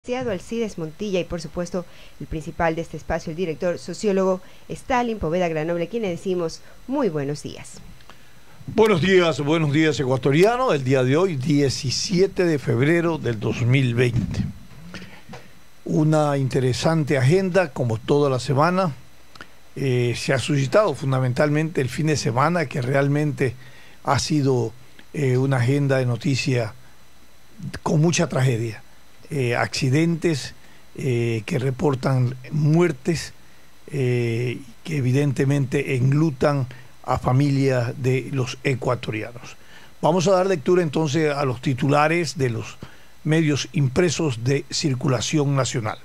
licenciado Alcides Montilla y por supuesto el principal de este espacio, el director sociólogo Stalin Poveda Granoble, quien le decimos muy buenos días. Buenos días ecuatoriano. El día de hoy, 17 de febrero del 2020. Una interesante agenda como toda la semana. Se ha suscitado fundamentalmente el fin de semana, que realmente ha sido una agenda de noticias con mucha tragedia. Accidentes que reportan muertes, que evidentemente enlutan a familias de los ecuatorianos. Vamos a dar lectura entonces a los titulares de los medios impresos de circulación nacional.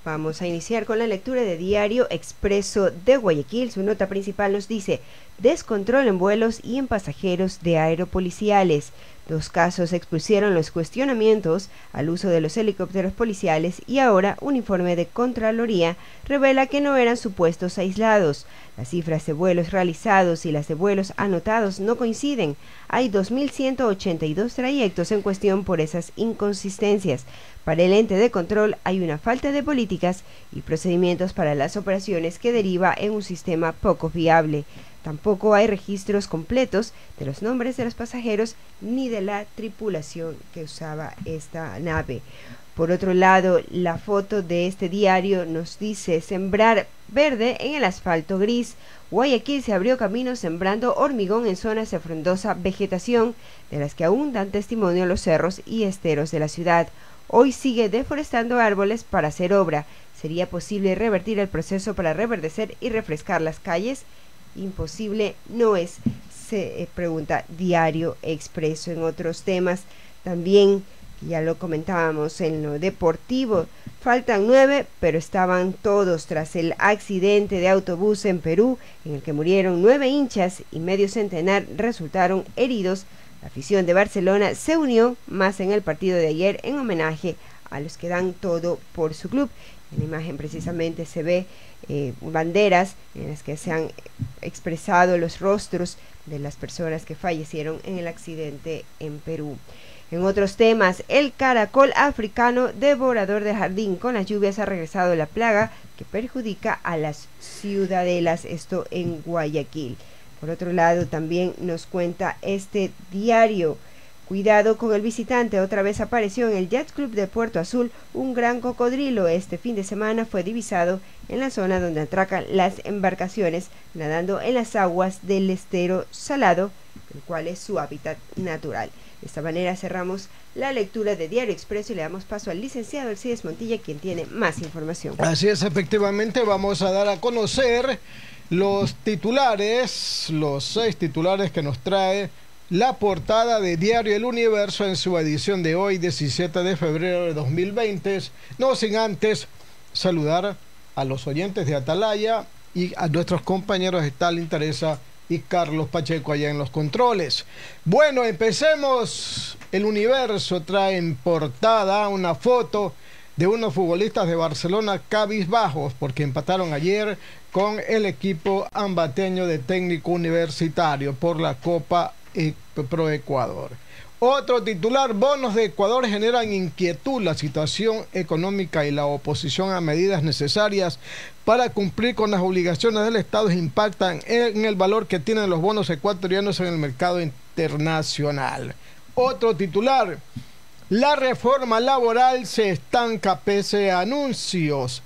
Vamos a iniciar con la lectura de Diario Expreso de Guayaquil. Su nota principal nos dice: descontrol en vuelos y en pasajeros de aeropoliciales. 2 casos expusieron los cuestionamientos al uso de los helicópteros policiales y ahora un informe de Contraloría revela que no eran supuestos aislados. Las cifras de vuelos realizados y las de vuelos anotados no coinciden. Hay 2.182 trayectos en cuestión por esas inconsistencias. Para el ente de control hay una falta de políticas y procedimientos para las operaciones que deriva en un sistema poco fiable. Tampoco hay registros completos de los nombres de los pasajeros ni de la tripulación que usaba esta nave. Por otro lado, la foto de este diario nos dice: sembrar verde en el asfalto gris. Guayaquil se abrió camino sembrando hormigón en zonas de frondosa vegetación, de las que aún dan testimonio los cerros y esteros de la ciudad. Hoy sigue deforestando árboles para hacer obra. ¿Sería posible revertir el proceso para reverdecer y refrescar las calles? Imposible no es, se pregunta Diario Expreso. En otros temas también, ya lo comentábamos en lo deportivo, faltan 9, pero estaban todos tras el accidente de autobús en Perú, en el que murieron 9 hinchas y medio centenar resultaron heridos. La afición de Barcelona se unió más en el partido de ayer en homenaje a los que dan todo por su club. En la imagen precisamente se ve banderas en las que se han expresado los rostros de las personas que fallecieron en el accidente en Perú. En otros temas, el caracol africano devorador de jardín. Con las lluvias ha regresado la plaga que perjudica a las ciudadelas, esto en Guayaquil. Por otro lado, también nos cuenta este diario: cuidado con el visitante, otra vez apareció en el Yacht Club de Puerto Azul un gran cocodrilo. Este fin de semana fue divisado en la zona donde atracan las embarcaciones, nadando en las aguas del estero salado, el cual es su hábitat natural. De esta manera cerramos la lectura de Diario Expreso y le damos paso al licenciado Alcides Montilla, quien tiene más información. Así es, efectivamente, vamos a dar a conocer los titulares, los 6 titulares que nos trae la portada de Diario El Universo en su edición de hoy, 17 de febrero de 2020. No sin antes saludar a los oyentes de Atalaya y a nuestros compañeros Stalin Teresa y Carlos Pacheco allá en los controles. Bueno, empecemos. El Universo trae en portada una foto de unos futbolistas de Barcelona cabizbajos porque empataron ayer con el equipo ambateño de Técnico Universitario por la Copa Pro Ecuador. Otro titular: bonos de Ecuador generan inquietud. La situación económica y la oposición a medidas necesarias para cumplir con las obligaciones del Estado impactan en el valor que tienen los bonos ecuatorianos en el mercado internacional. Otro titular: la reforma laboral se estanca pese a anuncios.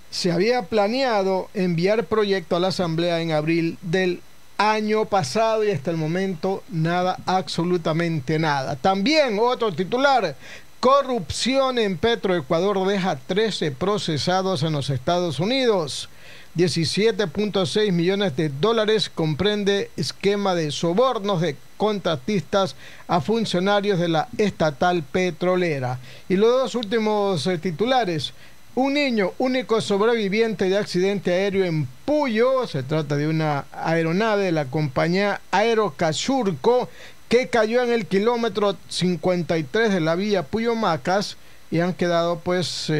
Se había planeado enviar proyecto a la Asamblea en abril del año pasado y hasta el momento nada, absolutamente nada. También otro titular: corrupción en Petroecuador deja 13 procesados en los Estados Unidos. 17.6 millones de dólares comprende esquema de sobornos de contratistas a funcionarios de la estatal petrolera. Y los 2 últimos titulares: un niño único sobreviviente de accidente aéreo en Puyo. Se trata de una aeronave de la compañía Aerocachurco que cayó en el kilómetro 53 de la vía Puyo-Macas y han quedado pues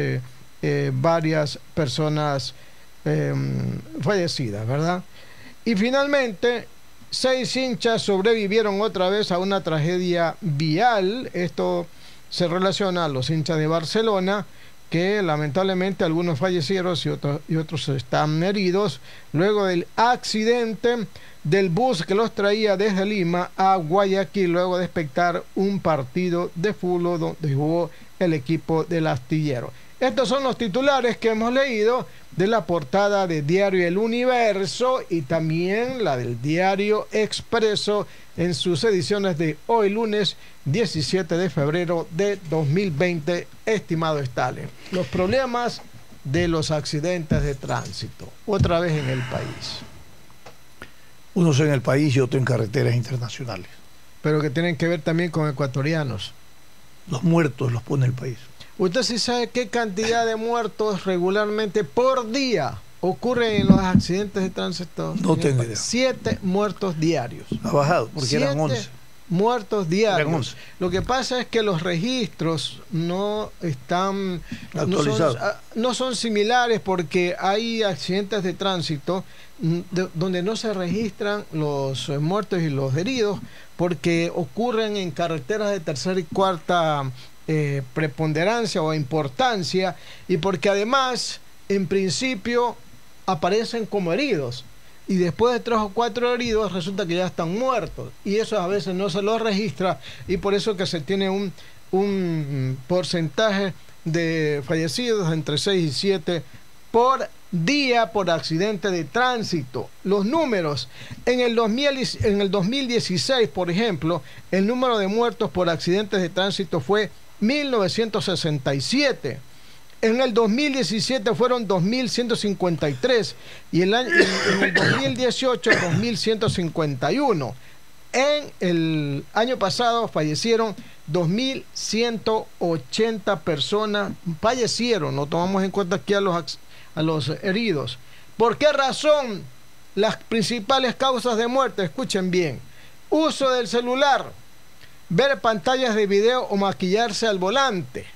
varias personas fallecidas, ¿verdad? Y finalmente 6 hinchas sobrevivieron otra vez a una tragedia vial. Esto se relaciona a los hinchas de Barcelona que lamentablemente algunos fallecieron y otros están heridos luego del accidente del bus que los traía desde Lima a Guayaquil luego de espectar un partido de fútbol donde jugó el equipo del Astillero. Estos son los titulares que hemos leído de la portada de Diario El Universo y también la del Diario Expreso en sus ediciones de hoy lunes 17 de febrero de 2020, estimado Stalin. Los problemas de los accidentes de tránsito, otra vez en el país. Unos en el país y otros en carreteras internacionales. Pero que tienen que ver también con ecuatorianos. Los muertos los pone el país. ¿Usted sí sabe qué cantidad de muertos regularmente por día ocurren en los accidentes de tránsito? No tengo idea. 7 muertos diarios. Ha bajado, porque eran 11. Muertos diarios. Eran 11. Lo que pasa es que los registros no están actualizados. No son similares porque hay accidentes de tránsito donde no se registran los muertos y los heridos porque ocurren en carreteras de tercera y cuarta preponderancia o importancia y porque además en principio aparecen como heridos y después de 3 o 4 heridos resulta que ya están muertos y eso a veces no se lo registra y por eso que se tiene un porcentaje de fallecidos entre 6 y 7 por día por accidente de tránsito. Los números en el 2016, por ejemplo, el número de muertos por accidentes de tránsito fue 1967. En el 2017 fueron 2.153 y en el 2018 2.151. En el año pasado fallecieron 2.180 personas. Fallecieron, no tomamos en cuenta aquí a los heridos. ¿Por qué razón? Las principales causas de muerte, escuchen bien: uso del celular, ver pantallas de video o maquillarse al volante,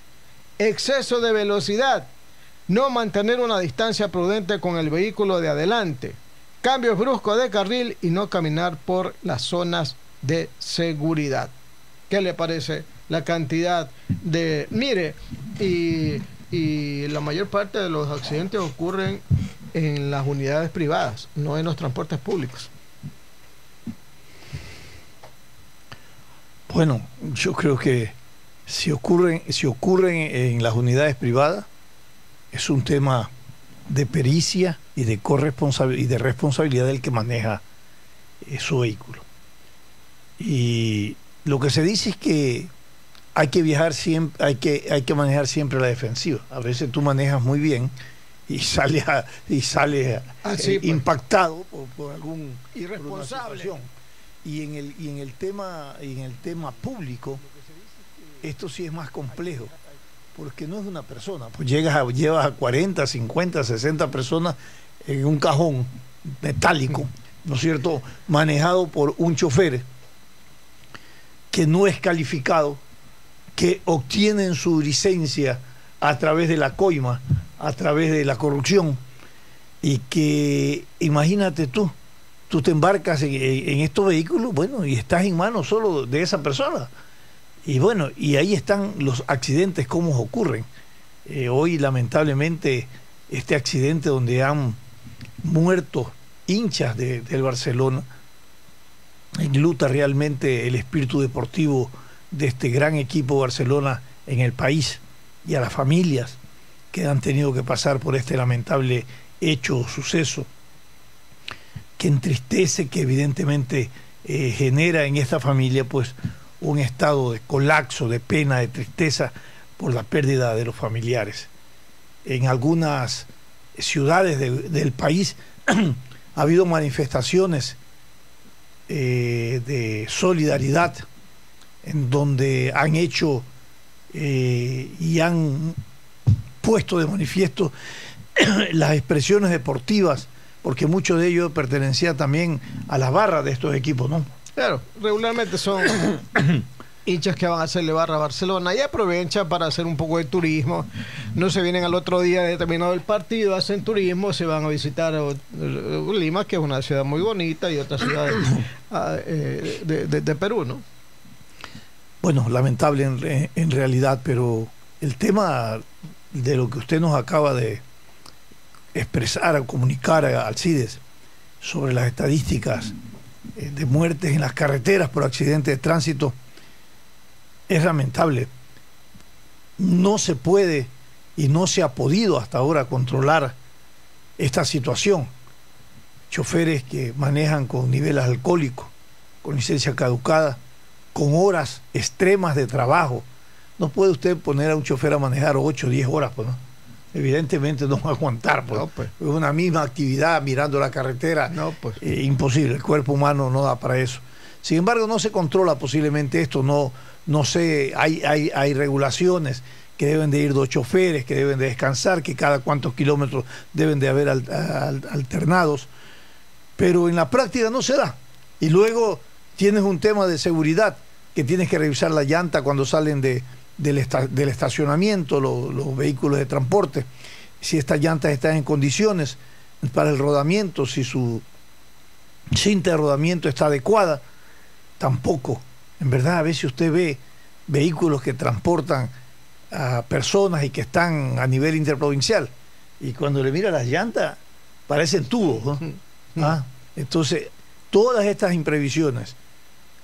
exceso de velocidad, no mantener una distancia prudente con el vehículo de adelante, cambios bruscos de carril y no caminar por las zonas de seguridad. ¿Qué le parece la cantidad de... Mire, y la mayor parte de los accidentes ocurren en las unidades privadas, no en los transportes públicos? Bueno, yo creo que si ocurren en las unidades privadas, es un tema de pericia y de responsabilidad del que maneja su vehículo. Y lo que se dice es que hay que viajar siempre, hay que manejar siempre la defensiva. A veces tú manejas muy bien y sales impactado por algún irresponsable. Y en el tema público, esto sí es más complejo, porque no es una persona, pues llevas a 40, 50, 60 personas en un cajón metálico, ¿no es cierto?, manejado por un chofer que no es calificado, que obtienen su licencia a través de la coima, a través de la corrupción, y que, imagínate tú te embarcas en estos vehículos, bueno, y estás en manos solo de esa persona. Y bueno, y ahí están los accidentes, cómo ocurren. Hoy, lamentablemente, este accidente donde han muerto hinchas del Barcelona enluta realmente el espíritu deportivo de este gran equipo Barcelona en el país y a las familias que han tenido que pasar por este lamentable hecho o suceso, que entristece, que evidentemente genera en esta familia pues un estado de colapso, de pena, de tristeza por la pérdida de los familiares. En algunas ciudades del país ha habido manifestaciones de solidaridad en donde han hecho y han puesto de manifiesto las expresiones deportivas, porque muchos de ellos pertenecían también a las barras de estos equipos, ¿no? Claro, regularmente son hinchas que van a hacerle barra a Barcelona y aprovechan para hacer un poco de turismo. No se vienen al otro día de terminado el partido, hacen turismo, se van a visitar Lima, que es una ciudad muy bonita, y otras ciudades de Perú, ¿no? Bueno, lamentable en realidad, pero el tema de lo que usted nos acaba de expresar o comunicar a Alcides sobre las estadísticas de muertes en las carreteras por accidentes de tránsito, es lamentable. No se puede y no se ha podido hasta ahora controlar esta situación. Choferes que manejan con niveles alcohólicos, con licencia caducada, con horas extremas de trabajo. No puede usted poner a un chofer a manejar 8 o 10 horas, pues, ¿no? Evidentemente no va a aguantar, pues. No, pues. Es una misma actividad mirando la carretera. No, pues. Imposible, el cuerpo humano no da para eso. Sin embargo, no se controla posiblemente esto, no sé, hay regulaciones que deben de ir 2 choferes, que deben de descansar, que cada cuántos kilómetros deben de haber alternados, pero en la práctica no se da. Y luego tienes un tema de seguridad, que tienes que revisar la llanta cuando salen del estacionamiento, los vehículos de transporte, si estas llantas están en condiciones para el rodamiento, si su cinta de rodamiento está adecuada. Tampoco. En verdad, a veces usted ve vehículos que transportan a personas y que están a nivel interprovincial, y cuando le mira las llantas parecen tubos, ¿no? Entonces, todas estas imprevisiones,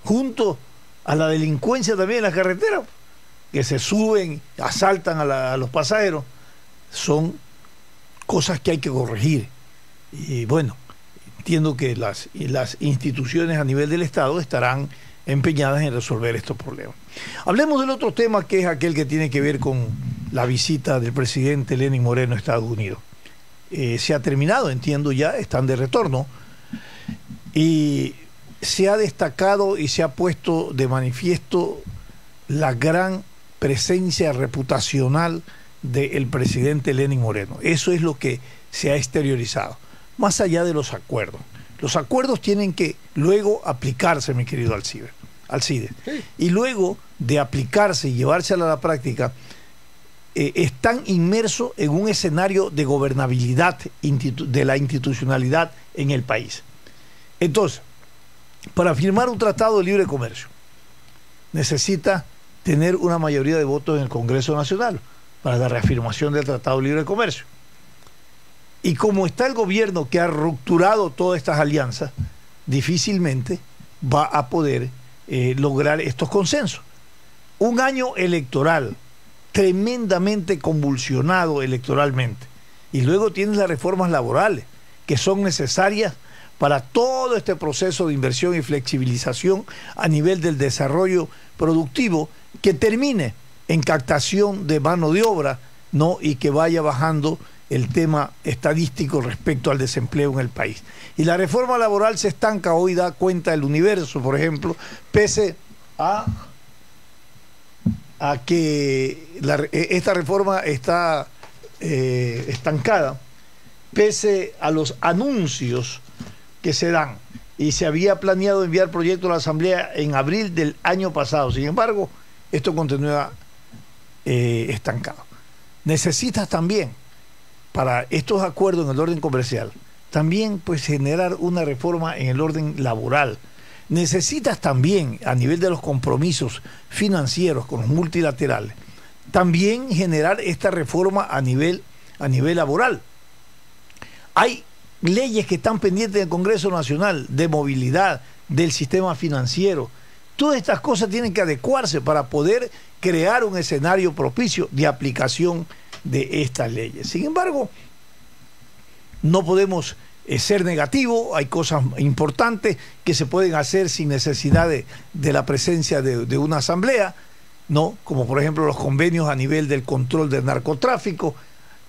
junto a la delincuencia también en las carreteras, que se suben, asaltan a los pasajeros, son cosas que hay que corregir. Y bueno, entiendo que las instituciones a nivel del Estado estarán empeñadas en resolver estos problemas. Hablemos del otro tema, que es aquel que tiene que ver con la visita del presidente Lenín Moreno a Estados Unidos. Se ha terminado, entiendo ya, están de retorno, y se ha destacado y se ha puesto de manifiesto la gran presencia reputacional del presidente Lenín Moreno. Eso es lo que se ha exteriorizado, más allá de los acuerdos. Los acuerdos tienen que luego aplicarse, mi querido Alcides. Sí. Y luego de aplicarse y llevarse a la práctica, están inmersos en un escenario de gobernabilidad de la institucionalidad en el país. Entonces, para firmar un tratado de libre comercio, necesita tener una mayoría de votos en el Congreso Nacional para la reafirmación del Tratado de Libre Comercio. Y como está el gobierno que ha rupturado todas estas alianzas, difícilmente va a poder lograr estos consensos. Un año electoral tremendamente convulsionado electoralmente. Y luego tienes las reformas laborales, que son necesarias para todo este proceso de inversión y flexibilización a nivel del desarrollo productivo, que termine en captación de mano de obra, ¿no? Y que vaya bajando el tema estadístico respecto al desempleo en el país. Y la reforma laboral se estanca hoy, da cuenta el Universo, por ejemplo, pese a que esta reforma está estancada, pese a los anuncios que se dan, y se había planeado enviar proyecto a la Asamblea en abril del año pasado. Sin embargo, esto continúa estancado. Necesitas también, para estos acuerdos en el orden comercial, también pues generar una reforma en el orden laboral. Necesitas también, a nivel de los compromisos financieros con los multilaterales, también generar esta reforma a nivel laboral. Hay leyes que están pendientes del Congreso Nacional, de movilidad, del sistema financiero. Todas estas cosas tienen que adecuarse para poder crear un escenario propicio de aplicación de estas leyes. Sin embargo, no podemos ser negativos. Hay cosas importantes que se pueden hacer sin necesidad de la presencia de una asamblea, ¿no? Como por ejemplo los convenios a nivel del control del narcotráfico,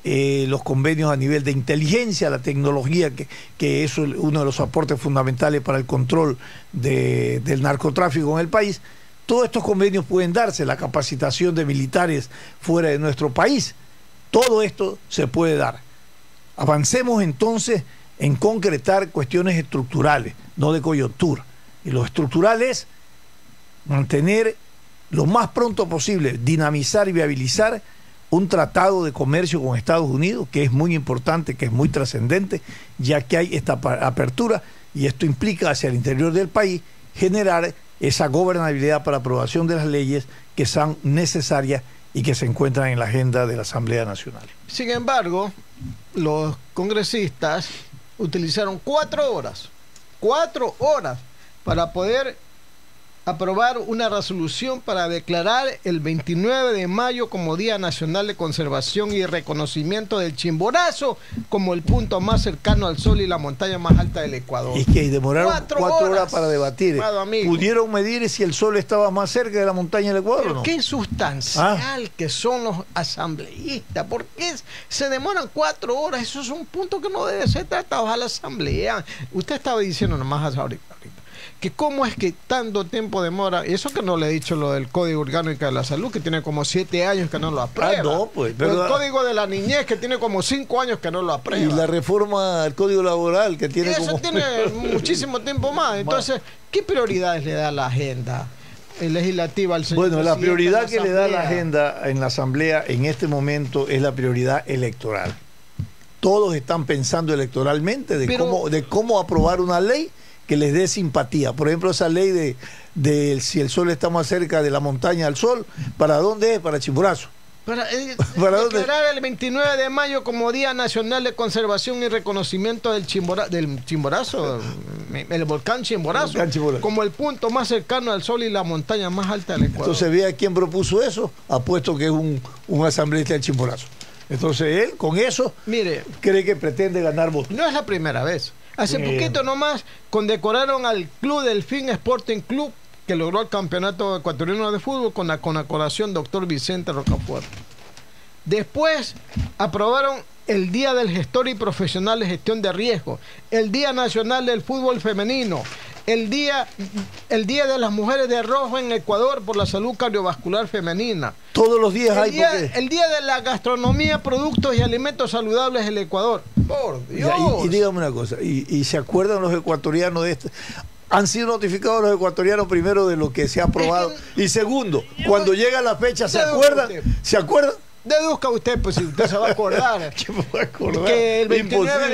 los convenios a nivel de inteligencia, la tecnología, que eso es uno de los aportes fundamentales para el control del narcotráfico en el país. Todos estos convenios pueden darse, la capacitación de militares fuera de nuestro país. Todo esto se puede dar. Avancemos entonces en concretar cuestiones estructurales, no de coyuntura. Y lo estructural es mantener lo más pronto posible, dinamizar y viabilizar un tratado de comercio con Estados Unidos, que es muy importante, que es muy trascendente, ya que hay esta apertura, y esto implica hacia el interior del país generar esa gobernabilidad para aprobación de las leyes que son necesarias y que se encuentran en la agenda de la Asamblea Nacional. Sin embargo, los congresistas utilizaron 4 horas para poder aprobar una resolución para declarar el 29 de mayo como Día Nacional de Conservación y Reconocimiento del Chimborazo como el punto más cercano al sol y la montaña más alta del Ecuador. Y que demoraron 4 horas para debatir. ¿Pudieron medir si el sol estaba más cerca de la montaña del Ecuador o no? Qué insustancial que son los asambleístas. ¿Por qué se demoran 4 horas? Eso es un punto que no debe ser tratado a la asamblea. Usted estaba diciendo nomás ahorita que cómo es que tanto tiempo demora, eso que no le he dicho lo del Código Orgánico de la Salud, que tiene como 7 años que no lo aprueba. No, pues, pero el Código de la Niñez, que tiene como 5 años que no lo aprueba. Y la reforma al Código Laboral, que tiene eso como... tiene muchísimo tiempo más. Entonces, ¿qué prioridades le da la agenda legislativa al señor Bueno, la prioridad que le da la Asamblea? agenda en la Asamblea en este momento es la prioridad electoral. Todos están pensando electoralmente de cómo aprobar una ley que les dé simpatía. Por ejemplo, esa ley de si el sol está más cerca de la montaña al sol, ¿para dónde es? Para Chimborazo. Para declarar el 29 de mayo como Día Nacional de Conservación y Reconocimiento del Chimborazo, el volcán Chimborazo, como el punto más cercano al sol y la montaña más alta del Ecuador. Entonces vea quién propuso eso, apuesto que es un asambleísta del Chimborazo. Entonces él, con eso, cree que pretende ganar votos. No es la primera vez. Hace poquito nomás condecoraron al Club Delfín Sporting Club, que logró el campeonato ecuatoriano de fútbol con la condecoración Dr. Vicente Rocafuerte. Después aprobaron el Día del Gestor y Profesional de Gestión de Riesgo, el Día Nacional del Fútbol Femenino, el día de las Mujeres de Rojo en Ecuador por la salud cardiovascular femenina. Todos los días hay el Día de la Gastronomía, Productos y Alimentos Saludables en Ecuador. Por Dios. Y dígame una cosa, ¿y se acuerdan los ecuatorianos de esto? Han sido notificados los ecuatorianos primero de lo que se ha aprobado y segundo, cuando llega la fecha, ¿se acuerdan? ¿Se acuerdan? Deduzca usted, pues si usted se va a acordar. ¿Qué me voy a acordar? Que el 29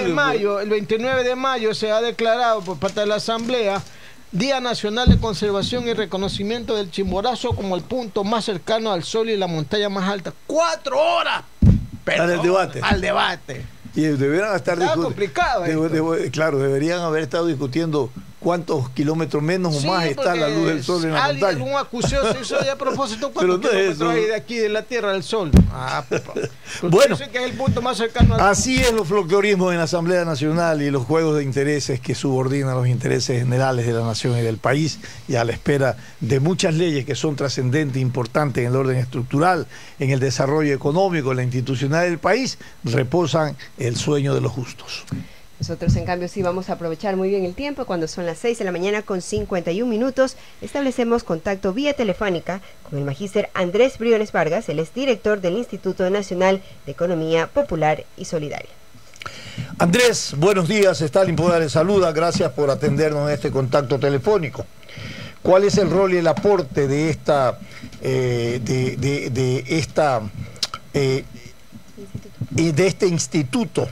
Imposible, de mayo se ha declarado por parte de la Asamblea Día Nacional de Conservación y Reconocimiento del Chimborazo como el punto más cercano al sol y la montaña más alta. 4 horas. Al debate. Y deberían estar complicado. Claro, deberían haber estado discutiendo cuántos kilómetros menos o más está la luz del sol en la montaña. Algún acusación se hizo de a propósito cuántos kilómetros hay de aquí de la Tierra del Sol. Bueno, que es el punto más cercano al así es los folclorismos en la Asamblea Nacional y los juegos de intereses que subordinan los intereses generales de la nación y del país, y a la espera de muchas leyes que son trascendentes e importantes en el orden estructural, en el desarrollo económico, en la institucional del país, reposan el sueño de los justos. Nosotros, en cambio, sí vamos a aprovechar muy bien el tiempo. Cuando son las 6 de la mañana con 51 minutos, establecemos contacto vía telefónica con el magíster Andrés Briones Vargas. Él es director del Instituto Nacional de Economía Popular y Solidaria. Andrés, buenos días. Stalin Poda le saluda. Gracias por atendernos en este contacto telefónico. ¿Cuál es el rol y el aporte de este instituto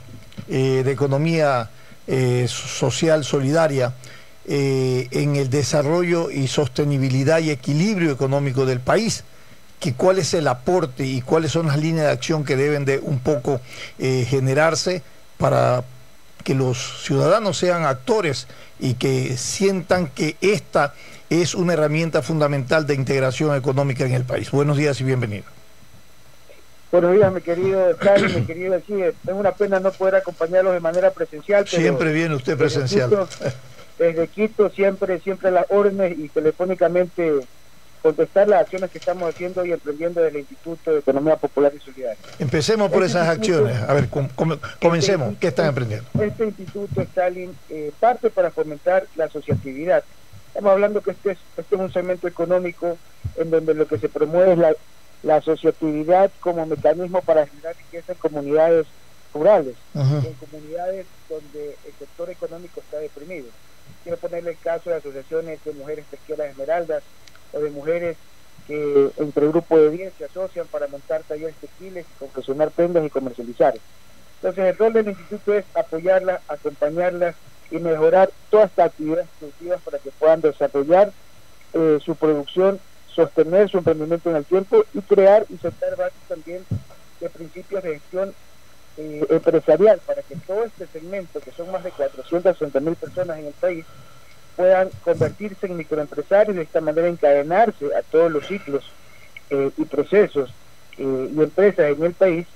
de economía social solidaria en el desarrollo y sostenibilidad y equilibrio económico del país? ¿Cuál es el aporte y cuáles son las líneas de acción que deben de un poco generarse para que los ciudadanos sean actores y que sientan que esta es una herramienta fundamental de integración económica en el país? Buenos días y bienvenido. Buenos días, mi querido Carlos, mi querido Alcides. Es una pena no poder acompañarlos de manera presencial. Pero siempre viene usted presencial. Desde Quito, siempre las órdenes y telefónicamente contestar las acciones que estamos haciendo y emprendiendo desde el Instituto de Economía Popular y Solidaria. Empecemos por esas acciones. A ver, comencemos. ¿Qué están emprendiendo? Este instituto, Stalin, parte para fomentar la asociatividad. Estamos hablando que este es un segmento económico en donde lo que se promueve es la asociatividad como mecanismo para generar riqueza en comunidades rurales, en comunidades donde el sector económico está deprimido. Quiero ponerle el caso de asociaciones de mujeres pesqueras esmeraldas o de mujeres que entre grupos de 10 se asocian para montar talleres textiles, confeccionar prendas y comercializar. Entonces el rol del instituto es apoyarlas, acompañarlas y mejorar todas estas actividades productivas para que puedan desarrollar su producción sostener su emprendimiento en el tiempo y crear y sentar bases también de principios de gestión empresarial para que todo este segmento, que son más de 460.000 personas en el país, puedan convertirse en microempresarios y de esta manera encadenarse a todos los ciclos y procesos y empresas en el país,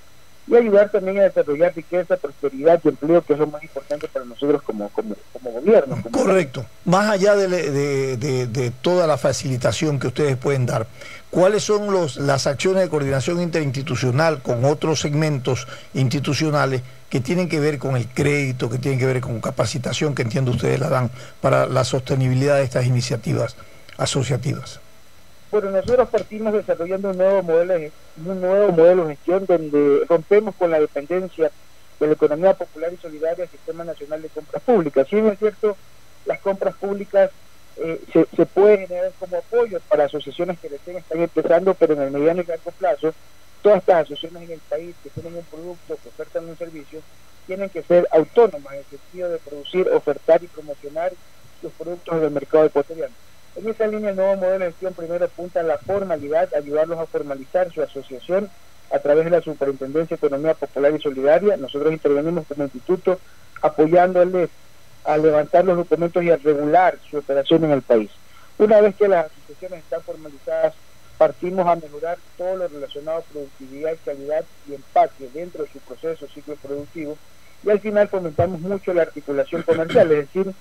y ayudar también a desarrollar riqueza, prosperidad y empleo, que es lo más importante para nosotros como gobierno. Correcto. Más allá de toda la facilitación que ustedes pueden dar, ¿cuáles son las acciones de coordinación interinstitucional con otros segmentos institucionales que tienen que ver con el crédito, que tienen que ver con capacitación, que entiendo ustedes la dan para la sostenibilidad de estas iniciativas asociativas? Bueno, nosotros partimos desarrollando un nuevo modelo de gestión donde rompemos con la dependencia de la economía popular y solidaria del Sistema Nacional de Compras Públicas. Si bien es cierto, las compras públicas se pueden generar como apoyo para asociaciones que recién están empezando, pero en el mediano y largo plazo, todas estas asociaciones en el país que tienen un producto, que ofertan un servicio, tienen que ser autónomas en el sentido de producir, ofertar y promocionar los productos del mercado ecuatoriano. En esa línea, el nuevo modelo de gestión primero apunta a la formalidad, ayudarlos a formalizar su asociación a través de la Superintendencia de Economía Popular y Solidaria. Nosotros intervenimos como instituto apoyándoles a levantar los documentos y a regular su operación en el país. Una vez que las asociaciones están formalizadas, partimos a mejorar todo lo relacionado a productividad, calidad y empaque dentro de su proceso ciclo productivo, y al final fomentamos mucho la articulación comercial, es decir,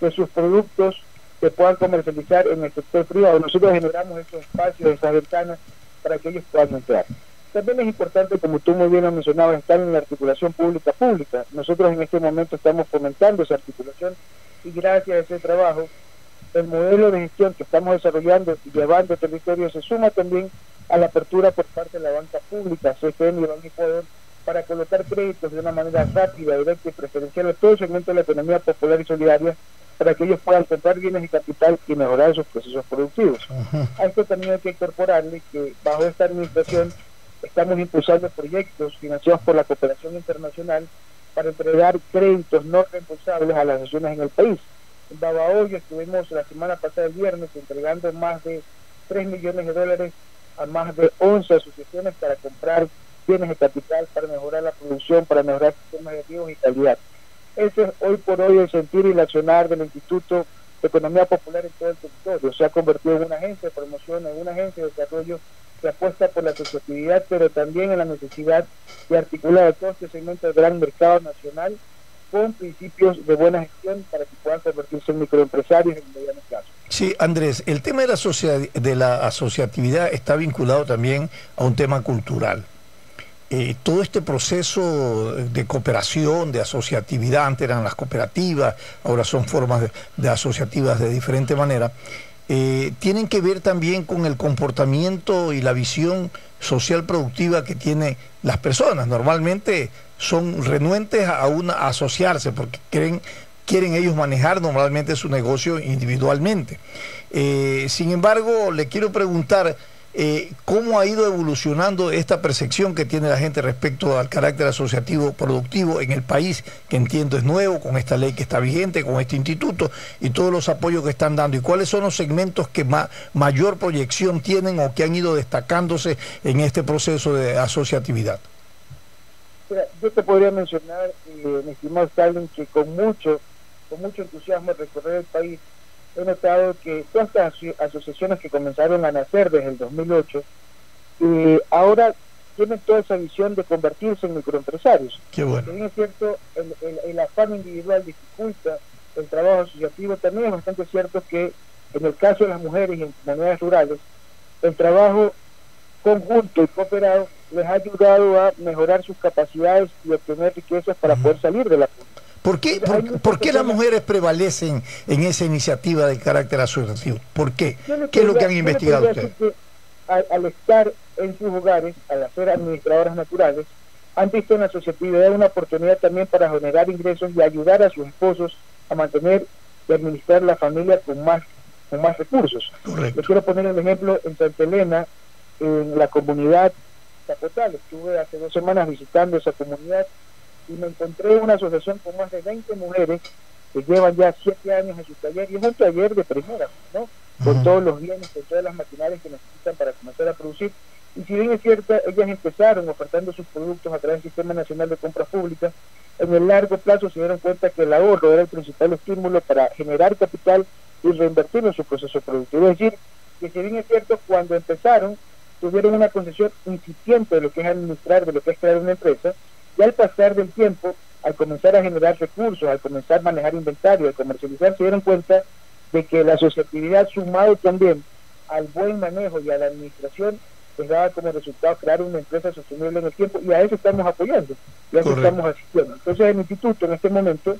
que sus productos se puedan comercializar en el sector privado. Nosotros generamos esos espacios, esas ventanas para que ellos puedan entrar. También es importante, como tú muy bien lo mencionabas, estar en la articulación pública-pública. Nosotros en este momento estamos fomentando esa articulación y gracias a ese trabajo, el modelo de gestión que estamos desarrollando y llevando a territorio se suma también a la apertura por parte de la banca pública, CFN y Banco Ecuador, para colocar créditos de una manera rápida, directa y preferencial a todo el segmento de la economía popular y solidaria, para que ellos puedan comprar bienes de capital y mejorar sus procesos productivos. A esto también hay que incorporarle que bajo esta administración estamos impulsando proyectos financiados por la cooperación internacional para entregar créditos no reembolsables a las asociaciones en el país. En Babahoyo estuvimos la semana pasada, el viernes, entregando más de $3 millones a más de 11 asociaciones para comprar bienes de capital, para mejorar la producción, para mejorar sistemas de riesgos y calidad. Ese es hoy por hoy el sentir y el accionar del Instituto de Economía Popular en todo el territorio. Se ha convertido en una agencia de promoción, en una agencia de desarrollo que apuesta por la asociatividad, pero también en la necesidad de articular todo este segmento del gran mercado nacional con principios de buena gestión para que puedan convertirse en microempresarios en mediano plazo. Sí, Andrés, el tema de la asociatividad está vinculado también a un tema cultural. Todo este proceso de cooperación, de asociatividad, antes eran las cooperativas, ahora son formas de asociativas de diferente manera, tienen que ver también con el comportamiento y la visión social productiva que tienen las personas. Normalmente son renuentes a asociarse porque quieren ellos manejar normalmente su negocio individualmente. Sin embargo, le quiero preguntar, ¿cómo ha ido evolucionando esta percepción que tiene la gente respecto al carácter asociativo productivo en el país, que entiendo es nuevo, con esta ley que está vigente, con este instituto y todos los apoyos que están dando? ¿Y cuáles son los segmentos que mayor proyección tienen o que han ido destacándose en este proceso de asociatividad? Yo te podría mencionar, mi estimado Stalin, que con mucho entusiasmo de recorrer el país, he notado que todas estas asociaciones que comenzaron a nacer desde el 2008, ahora tienen toda esa visión de convertirse en microempresarios. Qué bueno. Si bien es cierto, el afán individual dificulta el trabajo asociativo, también es bastante cierto que en el caso de las mujeres y en comunidades rurales, el trabajo conjunto y cooperado les ha ayudado a mejorar sus capacidades y obtener riquezas para poder salir de la pobreza. ¿Por qué las mujeres prevalecen en esa iniciativa de carácter asociativo? ¿Por qué? ¿Qué es lo que han investigado ustedes? Al estar en sus hogares, al ser administradoras naturales, han visto en la asociatividad una oportunidad también para generar ingresos y ayudar a sus esposos a mantener y administrar la familia con más recursos. Correcto. Les quiero poner el ejemplo en Santa Elena, en la comunidad Zapotal. Estuve hace 2 semanas visitando esa comunidad y me encontré una asociación con más de 20 mujeres que llevan ya 7 años en su taller, y es un taller de primera, ¿no? con todos los bienes, con todas las maquinarias que necesitan para comenzar a producir. Y si bien es cierto, ellas empezaron ofertando sus productos a través del Sistema Nacional de Compras Públicas, en el largo plazo se dieron cuenta que el ahorro era el principal estímulo para generar capital y reinvertir en su proceso productivo. Es decir, que si bien es cierto, cuando empezaron, tuvieron una concepción incipiente de lo que es administrar, de lo que es crear una empresa, y al pasar del tiempo, al comenzar a generar recursos, al comenzar a manejar inventario, al comercializar, se dieron cuenta de que la asociatividad, sumado también al buen manejo y a la administración, les daba como resultado crear una empresa sostenible en el tiempo, y a eso estamos apoyando, y a eso estamos asistiendo. Entonces el instituto en este momento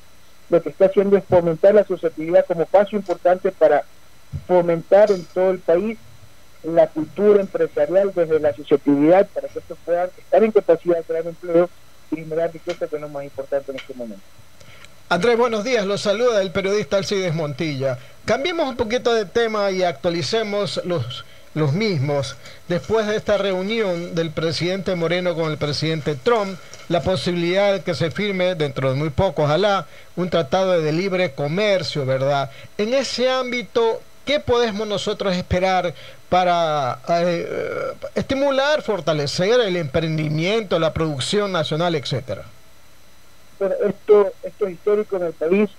lo que está haciendo es fomentar la asociatividad como paso importante para fomentar en todo el país la cultura empresarial desde la asociatividad, para que estos puedan estar en capacidad de crear empleo y generar riqueza, que es lo más importante en este momento. Andrés, buenos días, los saluda el periodista Alcides Montilla. Cambiemos un poquito de tema y actualicemos los mismos. Después de esta reunión del presidente Moreno con el presidente Trump, la posibilidad de que se firme dentro de muy poco, ojalá, un tratado de libre comercio, ¿verdad? En ese ámbito, ¿qué podemos nosotros esperar para estimular, fortalecer el emprendimiento, la producción nacional, etcétera? Bueno, esto es histórico en el país.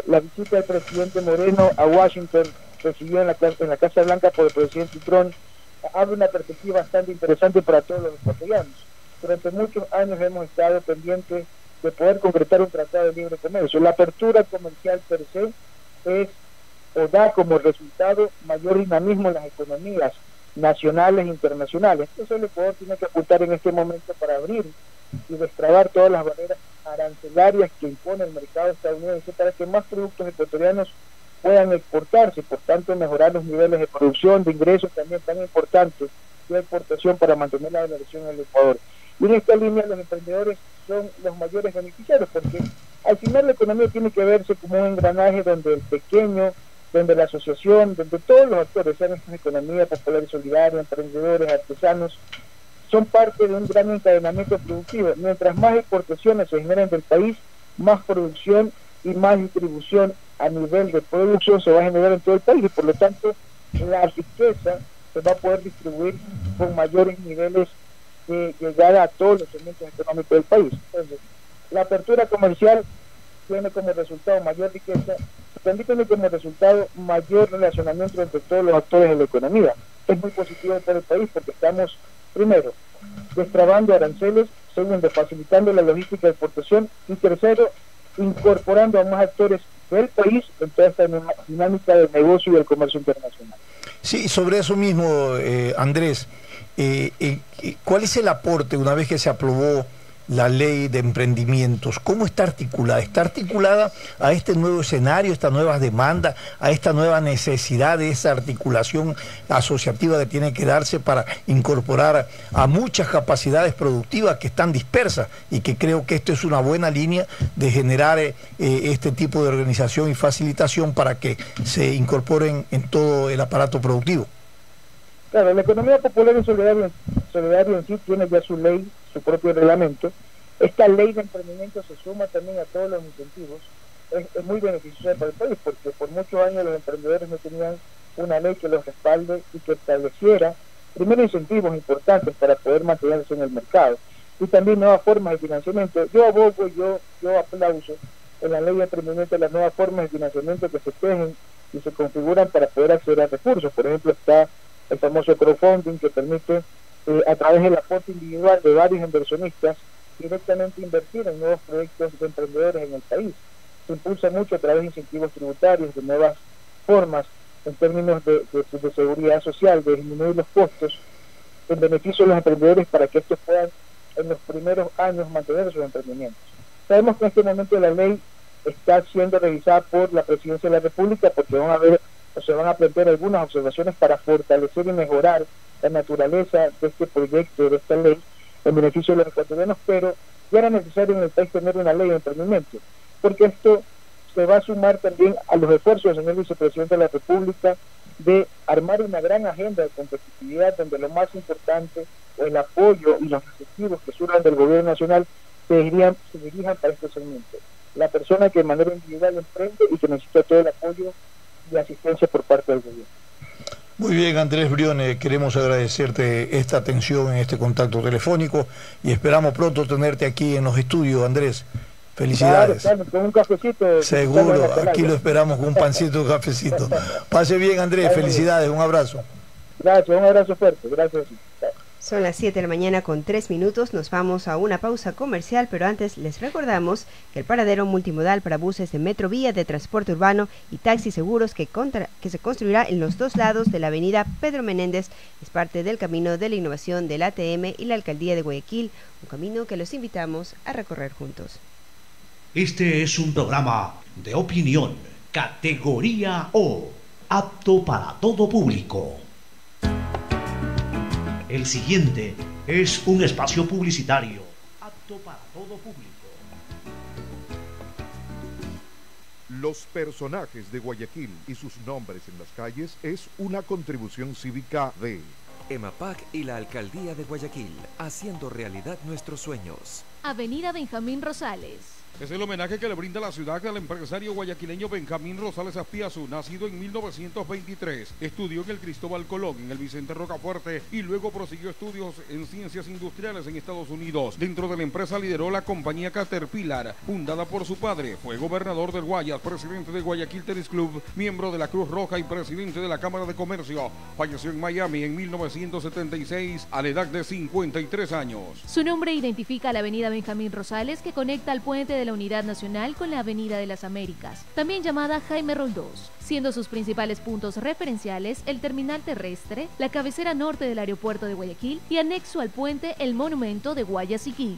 La visita del presidente Moreno a Washington, recibió en la Casa Blanca por el presidente Trump, abre una perspectiva bastante interesante para todos los ecuatorianos. Durante muchos años hemos estado pendientes de poder concretar un tratado de libre comercio. La apertura comercial per se es o da como resultado mayor dinamismo en las economías nacionales e internacionales. Entonces el Ecuador tiene que apuntar en este momento para abrir y destrabar todas las barreras arancelarias que impone el mercado estadounidense para que más productos ecuatorianos puedan exportarse, por tanto mejorar los niveles de producción, de ingresos también tan importantes, y de exportación para mantener la inversión en el Ecuador. Y en esta línea los emprendedores son los mayores beneficiarios, porque al final la economía tiene que verse como un engranaje donde el pequeño, donde la asociación, donde todos los actores, sean estas economías populares y solidarias, emprendedores, artesanos, son parte de un gran encadenamiento productivo. Mientras más exportaciones se generan del país, más producción y más distribución a nivel de producción se va a generar en todo el país, y por lo tanto la riqueza se va a poder distribuir con mayores niveles de llegada a todos los segmentos económicos del país. Entonces, la apertura comercial tiene como resultado mayor riqueza, también tiene como resultado mayor relacionamiento entre todos los actores de la economía. Es muy positivo para el país porque estamos, primero, destrabando aranceles, segundo, facilitando la logística de exportación, y tercero, incorporando a más actores del país en toda esta dinámica del negocio y del comercio internacional. Sí, sobre eso mismo, Andrés, ¿cuál es el aporte una vez que se aprobó la ley de emprendimientos? ¿Cómo está articulada? ¿Está articulada a este nuevo escenario, esta nueva demanda, a esta nueva necesidad de esa articulación asociativa que tiene que darse para incorporar a muchas capacidades productivas que están dispersas, y que creo que esto es una buena línea de generar este tipo de organización y facilitación para que se incorporen en todo el aparato productivo? Claro, la economía popular y solidaria en sí tiene ya su ley, su propio reglamento. Esta ley de emprendimiento se suma también a todos los incentivos. Es muy beneficiosa para el país, porque por muchos años los emprendedores no tenían una ley que los respalde y que estableciera primero incentivos importantes para poder mantenerse en el mercado, y también nuevas formas de financiamiento. Yo abogo, yo aplauso en la ley de emprendimiento las nuevas formas de financiamiento que se tejen y se configuran para poder acceder a recursos. Por ejemplo, está el famoso crowdfunding, que permite a través del aporte individual de varios inversionistas directamente invertir en nuevos proyectos de emprendedores en el país. Se impulsa mucho a través de incentivos tributarios, de nuevas formas en términos de seguridad social, de disminuir los costos en beneficio de los emprendedores para que estos puedan en los primeros años mantener sus emprendimientos. Sabemos que en este momento la ley está siendo revisada por la Presidencia de la República, porque se van a plantear algunas observaciones para fortalecer y mejorar la naturaleza de este proyecto, de esta ley, en beneficio de los ecuatorianos, pero ya era necesario en el país tener una ley de emprendimiento, porque esto se va a sumar también a los esfuerzos del señor vicepresidente de la República de armar una gran agenda de competitividad, donde lo más importante, el apoyo y los incentivos que surjan del gobierno nacional se dirijan para este segmento. La persona que de manera individual emprende y que necesita todo el apoyo de asistencia por parte del gobierno. Muy bien, Andrés Briones, queremos agradecerte esta atención en este contacto telefónico y esperamos pronto tenerte aquí en los estudios, Andrés. Felicidades. Claro, con un cafecito. Seguro, aquí lo esperamos con un pancito, un cafecito. Pase bien, Andrés, felicidades, un abrazo. Gracias, un abrazo fuerte, gracias. Son las 7 de la mañana con 3 minutos, nos vamos a una pausa comercial, pero antes les recordamos que el paradero multimodal para buses de Metrovía, de transporte urbano y taxis seguros que se construirá en los dos lados de la avenida Pedro Menéndez es parte del camino de la innovación del ATM y la Alcaldía de Guayaquil, un camino que los invitamos a recorrer juntos. Este es un programa de opinión, categoría O, apto para todo público. El siguiente es un espacio publicitario apto para todo público. Los personajes de Guayaquil y sus nombres en las calles es una contribución cívica de EMAPAC y la Alcaldía de Guayaquil, haciendo realidad nuestros sueños. Avenida Benjamín Rosales. Es el homenaje que le brinda la ciudad al empresario guayaquileño Benjamín Rosales Aspiazu, nacido en 1923. Estudió en el Cristóbal Colón, en el Vicente Rocafuerte y luego prosiguió estudios en ciencias industriales en Estados Unidos. Dentro de la empresa lideró la compañía Caterpillar, fundada por su padre. Fue gobernador del Guayas, presidente de Guayaquil Tennis Club, miembro de la Cruz Roja y presidente de la Cámara de Comercio. Falleció en Miami en 1976 a la edad de 53 años. Su nombre identifica la avenida Benjamín Rosales que conecta al puente de la Unidad Nacional con la Avenida de las Américas, también llamada Jaime Roldós, siendo sus principales puntos referenciales el terminal terrestre, la cabecera norte del aeropuerto de Guayaquil y anexo al puente el monumento de Guayaquil.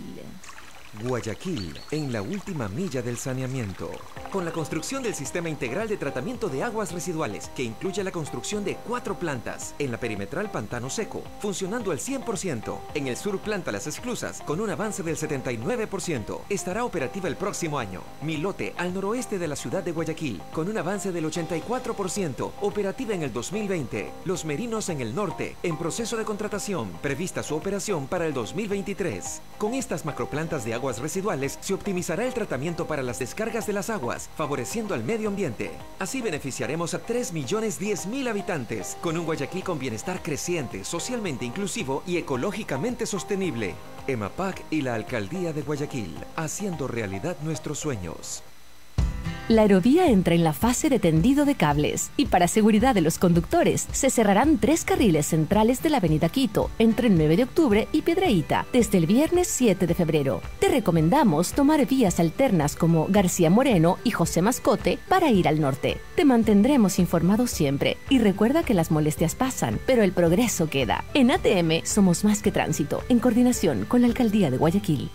Guayaquil, en la última milla del saneamiento. Con la construcción del Sistema Integral de Tratamiento de Aguas Residuales, que incluye la construcción de 4 plantas, en la perimetral Pantano Seco, funcionando al 100%, en el sur planta Las Esclusas, con un avance del 79%, estará operativa el próximo año. Milote, al noroeste de la ciudad de Guayaquil, con un avance del 84%, operativa en el 2020. Los Merinos en el norte, en proceso de contratación, prevista su operación para el 2023. Con estas macroplantas de aguas residuales se optimizará el tratamiento para las descargas de las aguas, favoreciendo al medio ambiente. Así beneficiaremos a 3.010.000 habitantes, con un Guayaquil con bienestar creciente, socialmente inclusivo y ecológicamente sostenible. EMAPAC y la Alcaldía de Guayaquil, haciendo realidad nuestros sueños. La aerovía entra en la fase de tendido de cables y para seguridad de los conductores se cerrarán 3 carriles centrales de la avenida Quito entre 9 de octubre y Piedrahíta desde el viernes 7 de febrero. Te recomendamos tomar vías alternas como García Moreno y José Mascote para ir al norte. Te mantendremos informados siempre y recuerda que las molestias pasan, pero el progreso queda. En ATM somos más que tránsito, en coordinación con la Alcaldía de Guayaquil.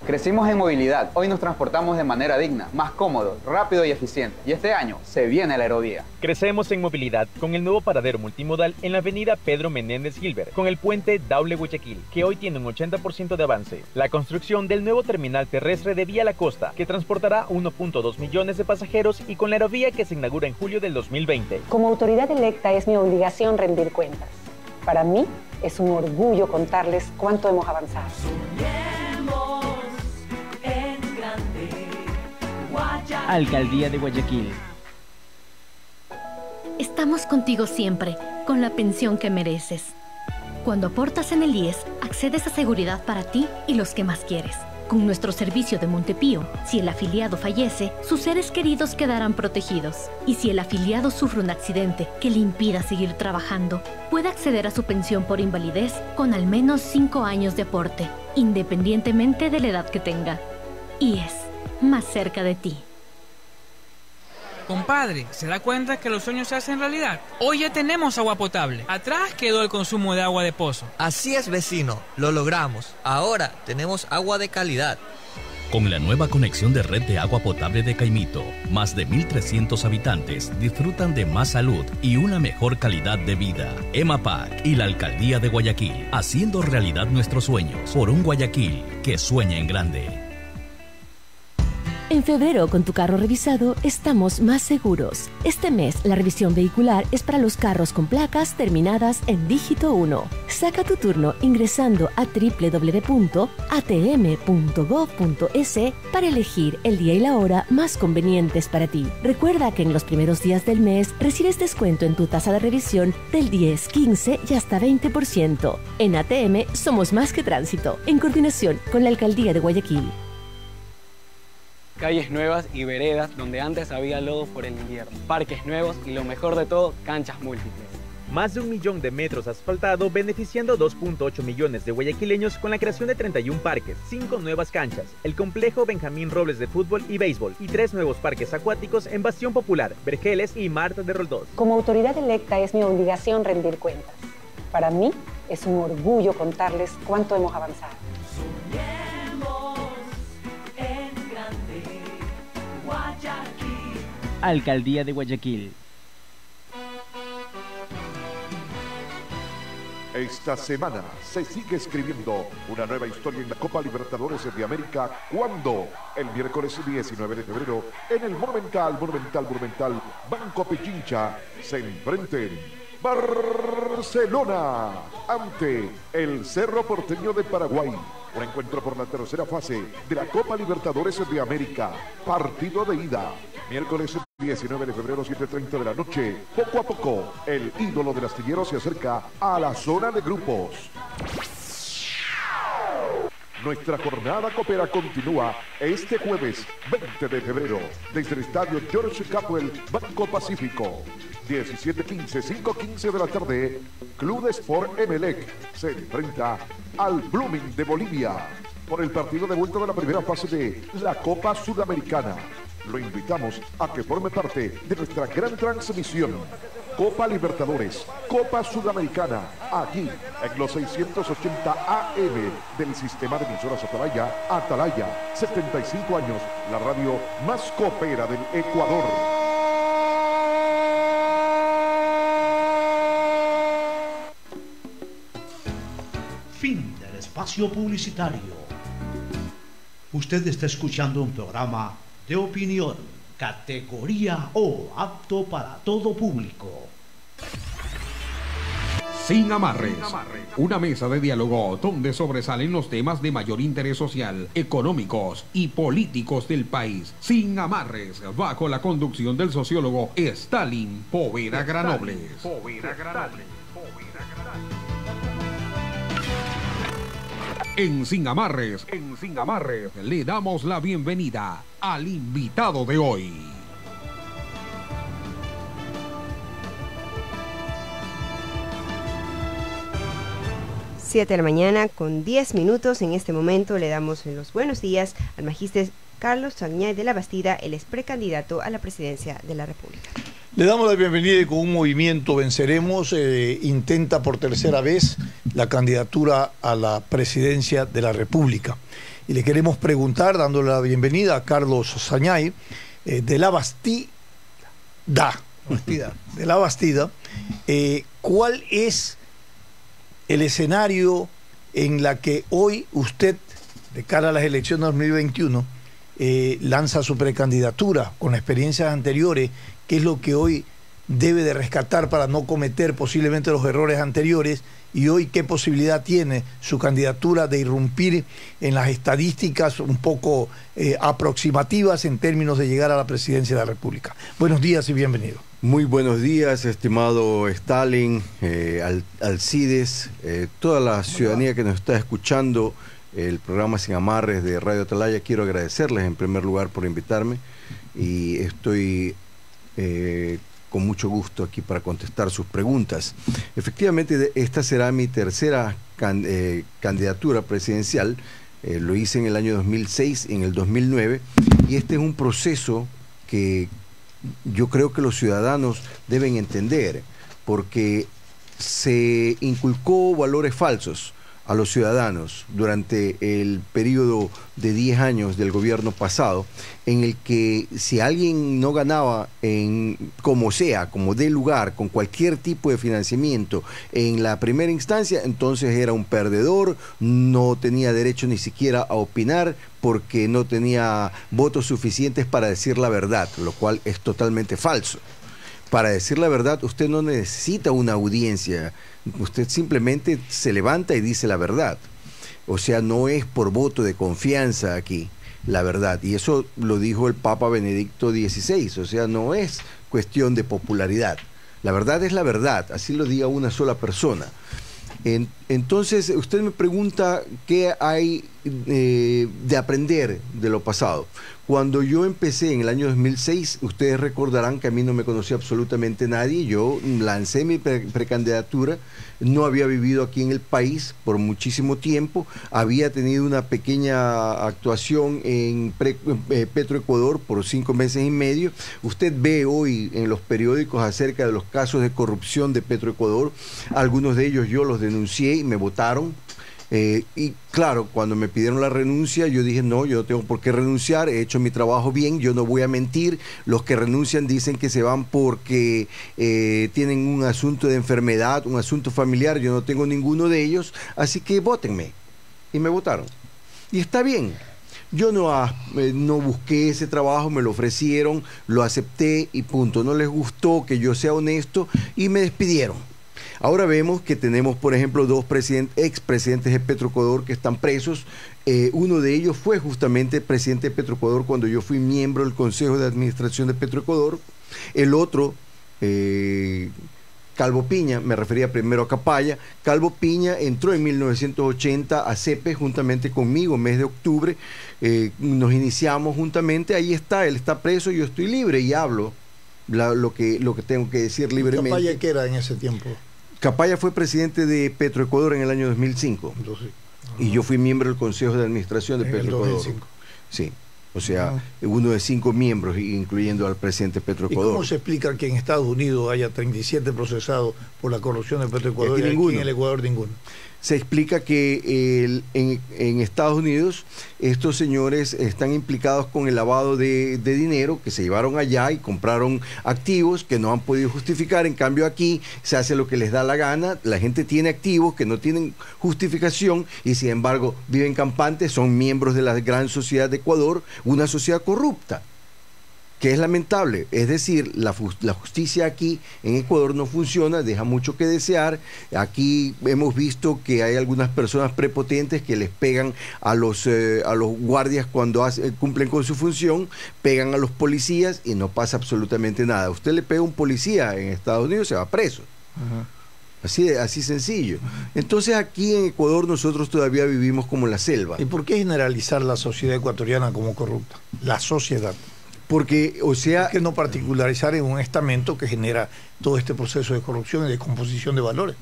Crecimos en movilidad, hoy nos transportamos de manera digna, más cómodo, rápido y eficiente. Y este año se viene la aerovía. Crecemos en movilidad con el nuevo paradero multimodal en la avenida Pedro Menéndez Gilbert, con el puente Daule Guayaquil, que hoy tiene un 80% de avance. La construcción del nuevo terminal terrestre de Vía La Costa, que transportará 1.2 millones de pasajeros, y con la aerovía que se inaugura en julio del 2020. Como autoridad electa es mi obligación rendir cuentas. Para mí es un orgullo contarles cuánto hemos avanzado. Alcaldía de Guayaquil. Estamos contigo siempre, con la pensión que mereces. Cuando aportas en el IES, accedes a seguridad para ti y los que más quieres. Con nuestro servicio de Montepío, si el afiliado fallece, sus seres queridos quedarán protegidos. Y si el afiliado sufre un accidente que le impida seguir trabajando, puede acceder a su pensión por invalidez con al menos 5 años de aporte, independientemente de la edad que tenga. IES, más cerca de ti. Compadre, ¿se da cuenta que los sueños se hacen realidad? Hoy ya tenemos agua potable. Atrás quedó el consumo de agua de pozo. Así es, vecino. Lo logramos. Ahora tenemos agua de calidad. Con la nueva conexión de red de agua potable de Caimito, más de 1.300 habitantes disfrutan de más salud y una mejor calidad de vida. EMAPAC y la Alcaldía de Guayaquil, haciendo realidad nuestros sueños por un Guayaquil que sueña en grande. En febrero, con tu carro revisado, estamos más seguros. Este mes, la revisión vehicular es para los carros con placas terminadas en dígito 1. Saca tu turno ingresando a www.atm.gov.es para elegir el día y la hora más convenientes para ti. Recuerda que en los primeros días del mes recibes descuento en tu tasa de revisión del 10, 15 y hasta 20%. En ATM somos más que tránsito, en coordinación con la Alcaldía de Guayaquil. Calles nuevas y veredas donde antes había lodo por el invierno. Parques nuevos y lo mejor de todo, canchas múltiples. Más de 1 millón de metros asfaltado beneficiando 2.8 millones de guayaquileños con la creación de 31 parques, 5 nuevas canchas, el complejo Benjamín Robles de fútbol y béisbol y 3 nuevos parques acuáticos en Bastión Popular, Vergeles y Marta de Roldós. Como autoridad electa es mi obligación rendir cuentas. Para mí es un orgullo contarles cuánto hemos avanzado. Alcaldía de Guayaquil. Esta semana se sigue escribiendo una nueva historia en la Copa Libertadores de América cuando el miércoles 19 de febrero en el Monumental Banco Pichincha se enfrenten Barcelona ante el Cerro Porteño de Paraguay. Un encuentro por la tercera fase de la Copa Libertadores de América. Partido de ida. Miércoles 19 de febrero, 7:30 de la noche. Poco a poco, el ídolo del astillero se acerca a la zona de grupos. Nuestra jornada copera continúa este jueves 20 de febrero desde el estadio George Capwell, Banco Pacífico. 17:15, 5:15 de la tarde, Club de Sport Emelec se enfrenta al Blooming de Bolivia por el partido de vuelta de la primera fase de la Copa Sudamericana. Lo invitamos a que forme parte de nuestra gran transmisión. Copa Libertadores, Copa Sudamericana, aquí en los 680 AM del sistema de emisoras Atalaya. Atalaya, 75 años, la radio más copera del Ecuador. Fin del espacio publicitario. Usted está escuchando un programa de opinión, categoría O, apto para todo público. Sin amarres, una mesa de diálogo donde sobresalen los temas de mayor interés social, económicos y políticos del país. Sin amarres, bajo la conducción del sociólogo Stalin Poveda Granobles. En Sin Amarres, le damos la bienvenida al invitado de hoy. Siete de la mañana con 10 minutos. En este momento le damos los buenos días al magíster Carlos Sagnay de la Bastida, el ex precandidato a la presidencia de la República. Le damos la bienvenida y con un movimiento Venceremos intenta por tercera vez la candidatura a la presidencia de la República. Y le queremos preguntar, dándole la bienvenida a Carlos Sagnay de la Bastida, ¿cuál es el escenario en la que hoy usted, de cara a las elecciones de 2021, lanza su precandidatura con experiencias anteriores? ¿Qué es lo que hoy debe de rescatar para no cometer posiblemente los errores anteriores? Y hoy, ¿qué posibilidad tiene su candidatura de irrumpir en las estadísticas un poco aproximativas en términos de llegar a la presidencia de la República? Buenos días y bienvenido. Muy buenos días, estimado Stalin, Alcides, toda la ciudadanía que nos está escuchando, el programa Sin Amarres de Radio Atalaya. Quiero agradecerles en primer lugar por invitarme y estoy con mucho gusto aquí para contestar sus preguntas. Efectivamente, esta será mi tercera candidatura presidencial. Lo hice en el año 2006 y en el 2009, y este es un proceso que yo creo que los ciudadanos deben entender, porque se inculcó valores falsos a los ciudadanos durante el periodo de 10 años del gobierno pasado, en el que si alguien no ganaba como sea, como dé lugar, con cualquier tipo de financiamiento en la primera instancia, entonces era un perdedor, no tenía derecho ni siquiera a opinar porque no tenía votos suficientes para decir la verdad, lo cual es totalmente falso. Para decir la verdad, usted no necesita una audiencia, usted simplemente se levanta y dice la verdad. O sea, no es por voto de confianza aquí la verdad. Y eso lo dijo el Papa Benedicto XVI, o sea, no es cuestión de popularidad. La verdad es la verdad, así lo diga una sola persona. Entonces, usted me pregunta qué hay de aprender de lo pasado. Cuando yo empecé en el año 2006, ustedes recordarán que a mí no me conocía absolutamente nadie. Yo lancé mi precandidatura, no había vivido aquí en el país por muchísimo tiempo, había tenido una pequeña actuación en Petroecuador por 5 meses y medio. Usted ve hoy en los periódicos acerca de los casos de corrupción de Petroecuador, algunos de ellos yo los denuncié y me votaron. Y claro, cuando me pidieron la renuncia, yo dije, no, yo no tengo por qué renunciar, he hecho mi trabajo bien, yo no voy a mentir. Los que renuncian dicen que se van porque tienen un asunto de enfermedad, un asunto familiar, yo no tengo ninguno de ellos, así que vótenme. Y me votaron. Y está bien. Yo no busqué ese trabajo, me lo ofrecieron, lo acepté y punto. No les gustó que yo sea honesto y me despidieron. Ahora vemos que tenemos, por ejemplo, 2 expresidentes de Petroecuador que están presos. Uno de ellos fue justamente presidente de Petroecuador cuando yo fui miembro del Consejo de Administración de Petroecuador. El otro, Calvo Piña, me refería primero a Capaya. Calvo Piña entró en 1980 a CEPE juntamente conmigo, mes de octubre. Nos iniciamos juntamente, ahí está, él está preso, yo estoy libre y hablo lo que tengo que decir libremente. ¿Capaya qué era en ese tiempo? Capaya fue presidente de Petroecuador en el año 2005. Entonces, y yo fui miembro del Consejo de Administración de Petroecuador. 2005. Sí, o sea, uno de 5 miembros, incluyendo al presidente de Petroecuador. ¿Y cómo se explica que en Estados Unidos haya 37 procesados por la corrupción de Petroecuador y aquí en el Ecuador ninguno? Se explica que en Estados Unidos estos señores están implicados con el lavado de dinero que se llevaron allá y compraron activos que no han podido justificar. En cambio aquí se hace lo que les da la gana, la gente tiene activos que no tienen justificación y sin embargo viven campantes, son miembros de la gran sociedad de Ecuador, una sociedad corrupta, que es lamentable. Es decir, la justicia aquí en Ecuador no funciona, deja mucho que desear. Aquí hemos visto que hay algunas personas prepotentes que les pegan a los guardias cuando cumplen con su función, pegan a los policías y no pasa absolutamente nada. Usted le pega a un policía en Estados Unidos, se va preso. Así sencillo. Entonces aquí en Ecuador nosotros todavía vivimos como en la selva. ¿Y por qué generalizar la sociedad ecuatoriana como corrupta? La sociedad. Porque, o sea... ¿Por qué no particularizar en un estamento que genera todo este proceso de corrupción y de descomposición de valores?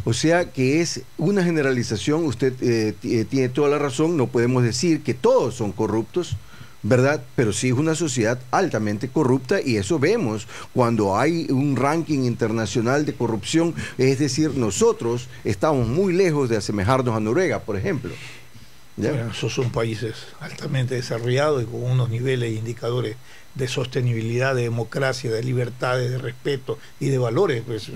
O sea que es una generalización, usted tiene toda la razón, no podemos decir que todos son corruptos, ¿verdad? Pero sí es una sociedad altamente corrupta y eso vemos cuando hay un ranking internacional de corrupción, es decir, nosotros estamos muy lejos de asemejarnos a Noruega, por ejemplo. Bueno, esos son países altamente desarrollados y con unos niveles e indicadores de sostenibilidad, de democracia, de libertades, de respeto y de valores. Pues,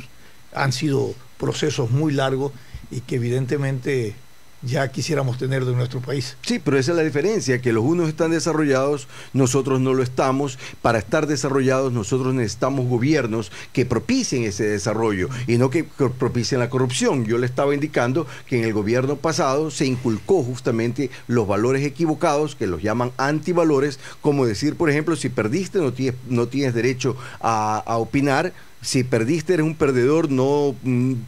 han sido procesos muy largos y que evidentemente ya quisiéramos tener de nuestro país. Sí, pero esa es la diferencia, que los unos están desarrollados, nosotros no lo estamos. Para estar desarrollados nosotros necesitamos gobiernos que propicien ese desarrollo y no que propicien la corrupción. Yo le estaba indicando que en el gobierno pasado se inculcó justamente los valores equivocados, que los llaman antivalores, como decir, por ejemplo, si perdiste no tienes derecho a opinar. Si perdiste eres un perdedor, no,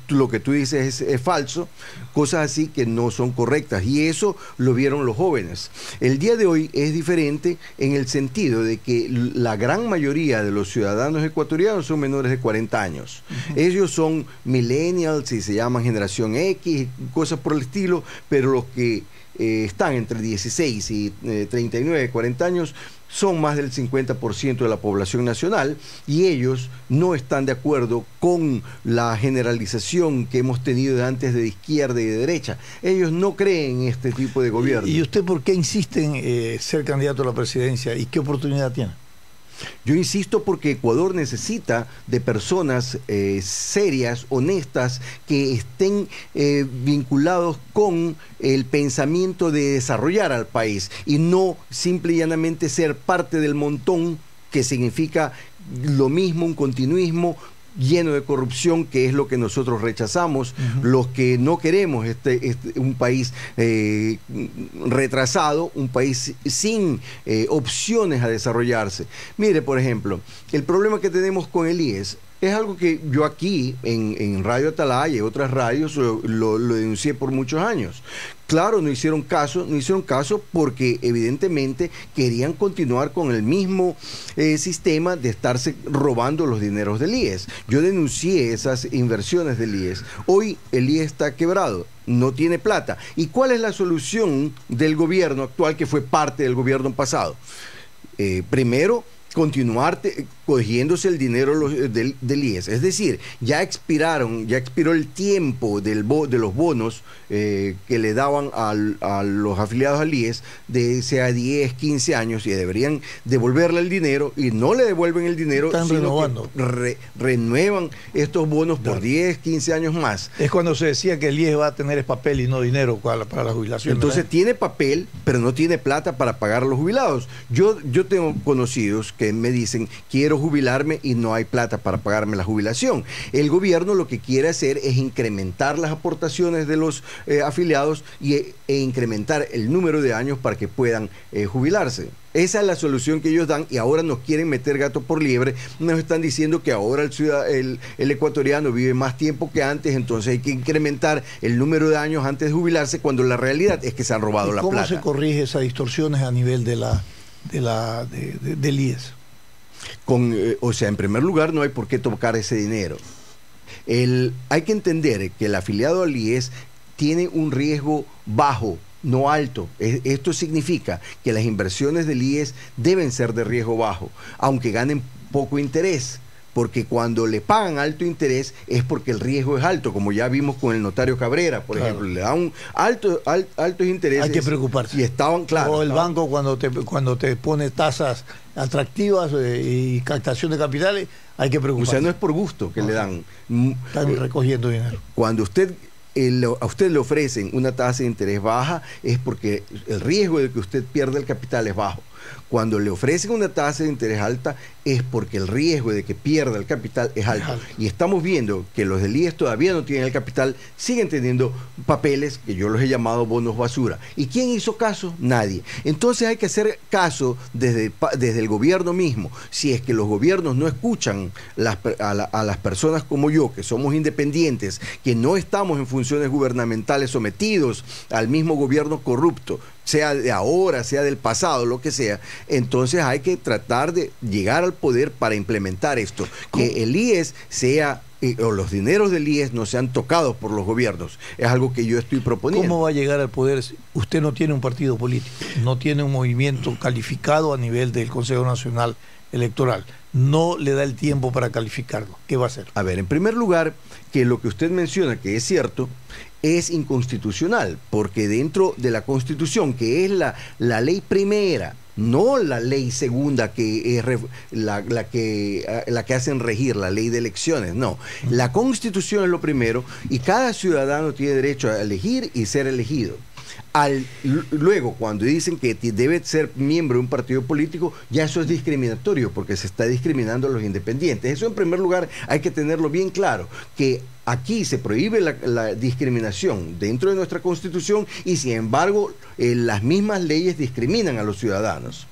lo que tú dices es falso, cosas así que no son correctas y eso lo vieron los jóvenes. El día de hoy es diferente en el sentido de que la gran mayoría de los ciudadanos ecuatorianos son menores de 40 años. Ellos son millennials y se llaman generación X, cosas por el estilo, pero los que están entre 16 y 39, 40 años, son más del 50% de la población nacional, y ellos no están de acuerdo con la generalización que hemos tenido antes de izquierda y de derecha. Ellos no creen en este tipo de gobierno. ¿Y usted por qué insiste en ser candidato a la presidencia y qué oportunidad tiene? Yo insisto porque Ecuador necesita de personas serias, honestas, que estén vinculados con el pensamiento de desarrollar al país y no simple y llanamente ser parte del montón, que significa lo mismo, un continuismo lleno de corrupción, que es lo que nosotros rechazamos. Los que no queremos un país retrasado, un país sin opciones a desarrollarse. Mire, por ejemplo, el problema que tenemos con el IES es algo que yo aquí en Radio Atalaya y otras radios lo denuncié por muchos años. Claro, no hicieron caso porque evidentemente querían continuar con el mismo sistema de estarse robando los dineros del IES. Yo denuncié esas inversiones del IES. Hoy el IES está quebrado, no tiene plata. ¿Y cuál es la solución del gobierno actual, que fue parte del gobierno pasado? Primero, continuar cogiéndose el dinero del IES. Es decir, ya expiró el tiempo de los bonos que le daban a los afiliados al IES de sea 10, 15 años, y deberían devolverle el dinero, y no le devuelven el dinero, sino que renuevan estos bonos por 10, 15 años más. Es cuando se decía que el IES va a tener papel y no dinero para la jubilación. Entonces tiene papel, pero no tiene plata para pagar a los jubilados. Yo tengo conocidos que me dicen, quiero jubilarme y no hay plata para pagarme la jubilación. El gobierno lo que quiere hacer es incrementar las aportaciones de los afiliados e incrementar el número de años para que puedan jubilarse. Esa es la solución que ellos dan, y ahora nos quieren meter gato por liebre. Nos están diciendo que ahora el ecuatoriano vive más tiempo que antes, entonces hay que incrementar el número de años antes de jubilarse, cuando la realidad es que se han robado la plata. ¿Cómo se corrige esas distorsiones a nivel del IES? O sea, en primer lugar, no hay por qué tocar ese dinero. Hay que entender que el afiliado al IES tiene un riesgo bajo, no alto. Esto significa que las inversiones del IES deben ser de riesgo bajo, aunque ganen poco interés. Porque cuando le pagan alto interés es porque el riesgo es alto, como ya vimos con el notario Cabrera, por ejemplo, le dan altos intereses. Hay que preocuparse. Y estaban, claro. O el banco cuando te pone tasas atractivas y captación de capitales, hay que preocuparse. O sea, no es por gusto que le dan. Están recogiendo dinero. Cuando a usted le ofrecen una tasa de interés baja, es porque el riesgo de que usted pierda el capital es bajo. Cuando le ofrecen una tasa de interés alta, es porque el riesgo de que pierda el capital es alto. Y estamos viendo que los del IES todavía no tienen el capital, siguen teniendo papeles que yo los he llamado bonos basura. ¿Y quién hizo caso? Nadie. Entonces hay que hacer caso desde el gobierno mismo. Si es que los gobiernos no escuchan a las personas como yo, que somos independientes, que no estamos en funciones gubernamentales sometidos al mismo gobierno corrupto, sea de ahora, sea del pasado, lo que sea, entonces hay que tratar de llegar al poder para implementar esto, que el IES sea, o los dineros del IES no sean tocados por los gobiernos. Es algo que yo estoy proponiendo. ¿Cómo va a llegar al poder si usted no tiene un partido político, no tiene un movimiento calificado a nivel del Consejo Nacional Electoral? No le da el tiempo para calificarlo. ¿Qué va a hacer? A ver, en primer lugar, que lo que usted menciona, que es cierto, es inconstitucional, porque dentro de la Constitución, que es la ley primera, no la ley segunda, que es la que hacen regir, la ley de elecciones, no. La Constitución es lo primero, y cada ciudadano tiene derecho a elegir y ser elegido. Luego, cuando dicen que debe ser miembro de un partido político, ya eso es discriminatorio, porque se está discriminando a los independientes. Eso, en primer lugar, hay que tenerlo bien claro, que aquí se prohíbe la discriminación dentro de nuestra Constitución, y sin embargo las mismas leyes discriminan a los ciudadanos.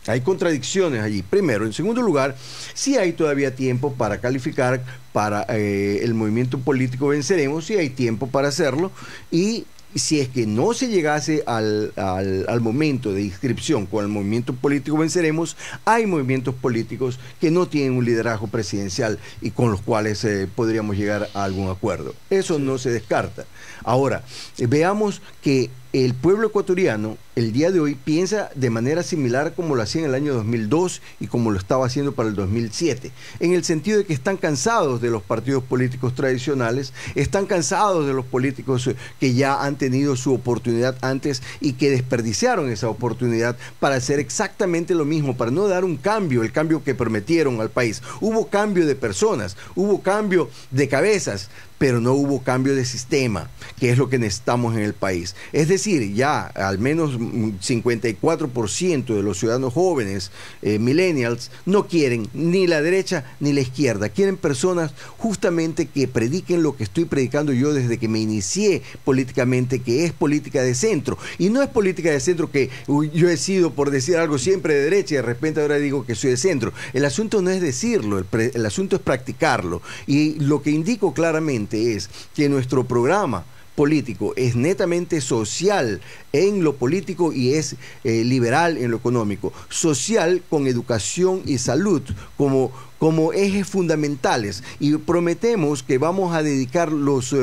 Hay contradicciones allí. Primero. En segundo lugar, sí hay todavía tiempo para calificar para el movimiento político Venceremos, sí hay tiempo para hacerlo, y si es que no se llegase al momento de inscripción con el movimiento político Venceremos, hay movimientos políticos que no tienen un liderazgo presidencial y con los cuales podríamos llegar a algún acuerdo. Eso no se descarta. Ahora, veamos que el pueblo ecuatoriano, el día de hoy, piensa de manera similar como lo hacía en el año 2002 y como lo estaba haciendo para el 2007, en el sentido de que están cansados de los partidos políticos tradicionales, están cansados de los políticos que ya han tenido su oportunidad antes y que desperdiciaron esa oportunidad para hacer exactamente lo mismo, para no dar un cambio, el cambio que prometieron al país. Hubo cambio de personas, hubo cambio de cabezas, pero no hubo cambio de sistema, que es lo que necesitamos en el país. Es decir, ya al menos 54% de los ciudadanos jóvenes, millennials, no quieren ni la derecha ni la izquierda. Quieren personas justamente que prediquen lo que estoy predicando yo desde que me inicié políticamente, que es política de centro. Y no es política de centro que yo he sido, por decir algo, siempre de derecha y de repente ahora digo que soy de centro. El asunto no es decirlo, el asunto es practicarlo. Y lo que indico claramente es que nuestro programa político es netamente social en lo político y es liberal en lo económico. Social con educación y salud como ejes fundamentales. Y prometemos que vamos a dedicar los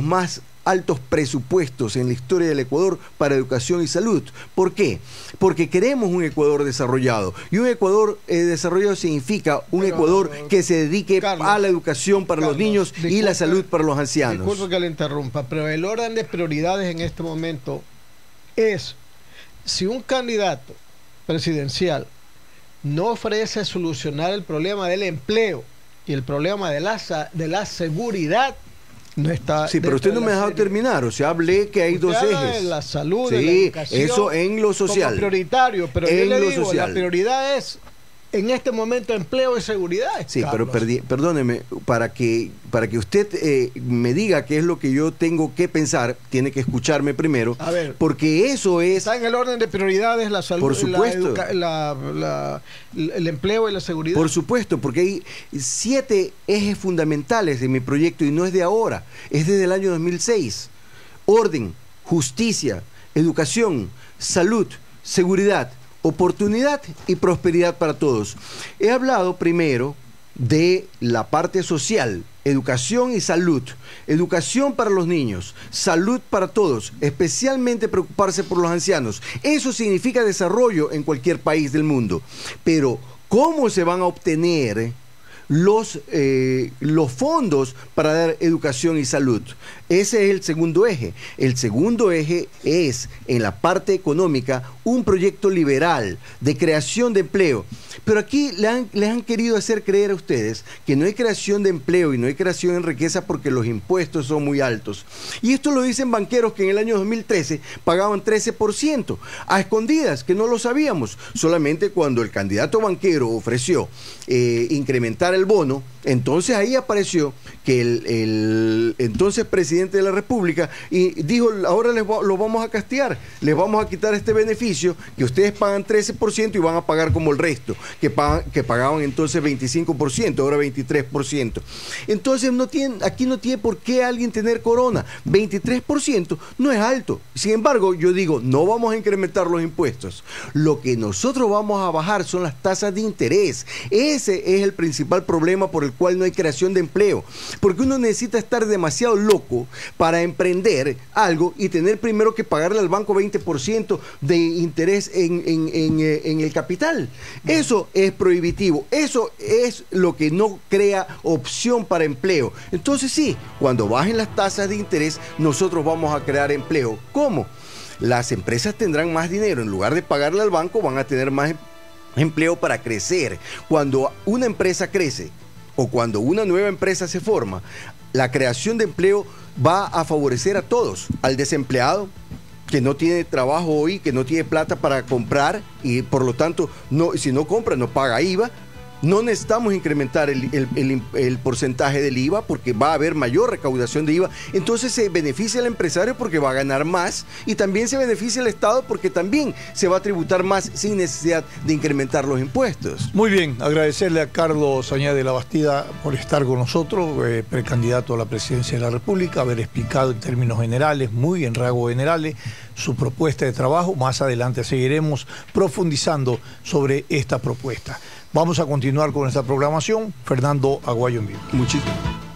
más altos presupuestos en la historia del Ecuador para educación y salud. ¿Por qué? Porque queremos un Ecuador desarrollado. Y un Ecuador desarrollado significa un Ecuador que se dedique a la educación para los niños y la salud para los ancianos. Disculpe que le interrumpa, pero el orden de prioridades en este momento es, si un candidato presidencial no ofrece solucionar el problema del empleo y el problema de la seguridad, no está. Sí, pero usted no me ha dejado terminar. O sea, hablé que hay dos ejes. De la salud, sí, de la educación. Eso en lo social. Como prioritario, pero yo le digo, la prioridad es en este momento empleo y seguridad. Sí, Carlos. pero perdóneme, para que usted me diga qué es lo que yo tengo que pensar, tiene que escucharme primero. A ver, porque eso es. Está en el orden de prioridades la salud, por supuesto, el empleo y la seguridad. Por supuesto, porque hay 7 ejes fundamentales de mi proyecto y no es de ahora, es desde el año 2006. Orden, justicia, educación, salud, seguridad, oportunidad y prosperidad para todos. He hablado primero de la parte social, educación y salud. Educación para los niños, salud para todos, especialmente preocuparse por los ancianos. Eso significa desarrollo en cualquier país del mundo. Pero, ¿cómo se van a obtener los fondos para dar educación y salud? Ese es el segundo eje. El segundo eje es, en la parte económica, un proyecto liberal de creación de empleo. Pero aquí les han querido hacer creer a ustedes que no hay creación de empleo y no hay creación en riqueza porque los impuestos son muy altos. Y esto lo dicen banqueros que en el año 2013 pagaban 13%, a escondidas, que no lo sabíamos. Solamente cuando el candidato banquero ofreció incrementar el bono, entonces ahí apareció que el entonces presidente de la República y dijo, ahora lo vamos a castigar, les vamos a quitar este beneficio que ustedes pagan 13% y van a pagar como el resto, que pagaban entonces 25%, ahora 23%. Entonces aquí no tiene por qué alguien tener corona. 23% no es alto. Sin embargo, yo digo, no vamos a incrementar los impuestos. Lo que nosotros vamos a bajar son las tasas de interés. Ese es el principal problema por el cual no hay creación de empleo. Porque uno necesita estar demasiado loco para emprender algo y tener primero que pagarle al banco 20% de interés en el capital. Eso es prohibitivo. Eso es lo que no crea opción para empleo. Entonces sí, cuando bajen las tasas de interés, nosotros vamos a crear empleo. ¿Cómo? Las empresas tendrán más dinero. En lugar de pagarle al banco, van a tener más empleo para crecer. Cuando una empresa crece o cuando una nueva empresa se forma, la creación de empleo va a favorecer a todos, al desempleado que no tiene trabajo hoy, que no tiene plata para comprar y por lo tanto si no compra no paga IVA. No necesitamos incrementar el porcentaje del IVA porque va a haber mayor recaudación de IVA. Entonces se beneficia al empresario porque va a ganar más y también se beneficia al Estado porque también se va a tributar más sin necesidad de incrementar los impuestos. Muy bien, agradecerle a Carlos Añade la Bastida por estar con nosotros, precandidato a la presidencia de la República, haber explicado en términos generales, muy en rasgos generales, su propuesta de trabajo. Más adelante seguiremos profundizando sobre esta propuesta. Vamos a continuar con esta programación. Fernando Aguayo en vivo. Muchísimas gracias.